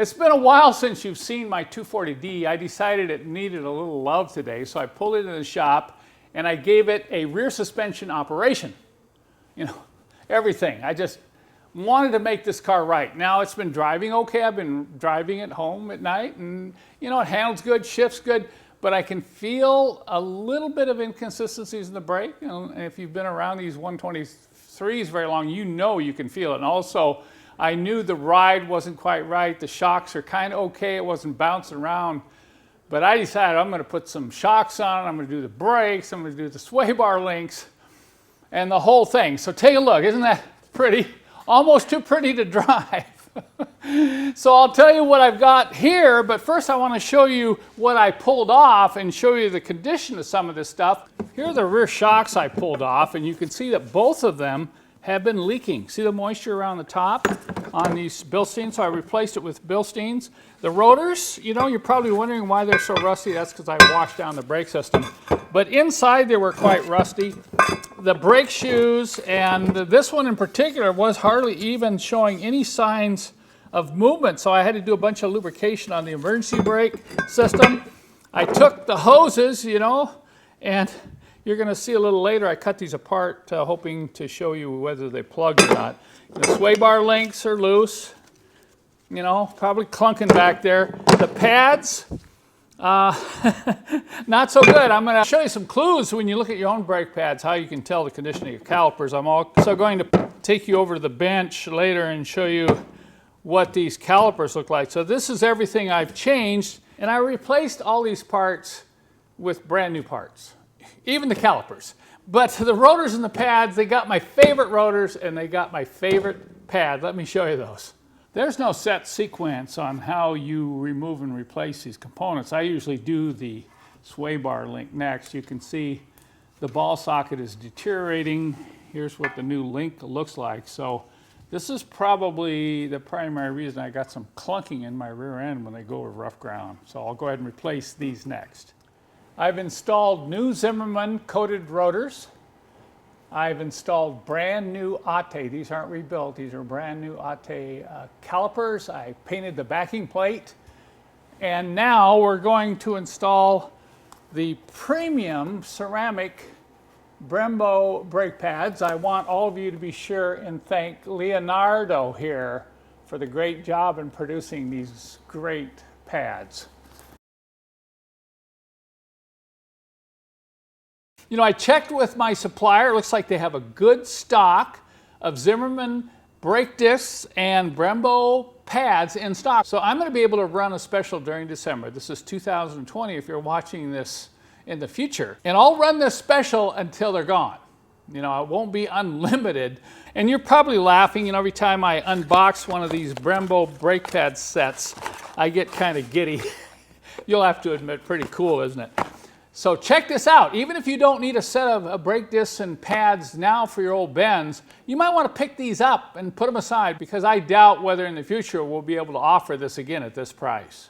It's been a while since you've seen my 240D. I decided it needed a little love today, so I pulled it in the shop and I gave it a rear suspension operation. You know, everything. I just wanted to make this car right. Now it's been driving okay. I've been driving it home at night and you know, it handles good, shifts good, but I can feel a little bit of inconsistencies in the brake. You know, and if you've been around these 123s very long, you know you can feel it. And also, I knew the ride wasn't quite right. The shocks are kind of okay. It wasn't bouncing around. But I decided I'm going to put some shocks on. I'm going to do the brakes. I'm going to do the sway bar links and the whole thing. So take a look. Isn't that pretty? Almost too pretty to drive. So I'll tell you what I've got here. But first I want to show you what I pulled off and show you the condition of some of this stuff. Here are the rear shocks I pulled off. And you can see that both of them have been leaking. See the moisture around the top on these Bilsteins? So I replaced it with Bilsteins. The rotors, you know, you're probably wondering why they're so rusty. That's because I washed down the brake system. But inside they were quite rusty. The brake shoes, and this one in particular, was hardly even showing any signs of movement. So I had to do a bunch of lubrication on the emergency brake system. I took the hoses, you know, and you're going to see a little later, I cut these apart, hoping to show you whether they plug or not. The sway bar links are loose, you know, probably clunking back there. The pads, not so good. I'm going to show you some clues when you look at your own brake pads, how you can tell the condition of your calipers. I'm also going to take you over to the bench later and show you what these calipers look like. So this is everything I've changed, and I replaced all these parts with brand new parts. Even the calipers. But the rotors and the pads, they got my favorite rotors and they got my favorite pad. Let me show you those. There's no set sequence on how you remove and replace these components. I usually do the sway bar link next. You can see the ball socket is deteriorating. Here's what the new link looks like. So this is probably the primary reason I got some clunking in my rear end when they go over rough ground. So I'll go ahead and replace these next. I've installed new Zimmermann coated rotors. I've installed brand new Ate. These aren't rebuilt. These are brand new Ate calipers. I painted the backing plate. And now we're going to install the premium ceramic Brembo brake pads. I want all of you to be sure and thank Leonardo here for the great job in producing these great pads. You know, I checked with my supplier. It looks like they have a good stock of Zimmermann brake discs and Brembo pads in stock. So I'm going to be able to run a special during December. This is 2020 if you're watching this in the future. And I'll run this special until they're gone. You know, it won't be unlimited. And you're probably laughing, you know, every time I unbox one of these Brembo brake pad sets, I get kind of giddy. You'll have to admit, pretty cool, isn't it? So check this out. Even if you don't need a set of brake discs and pads now for your old Benz, you might want to pick these up and put them aside because I doubt whether in the future we'll be able to offer this again at this price.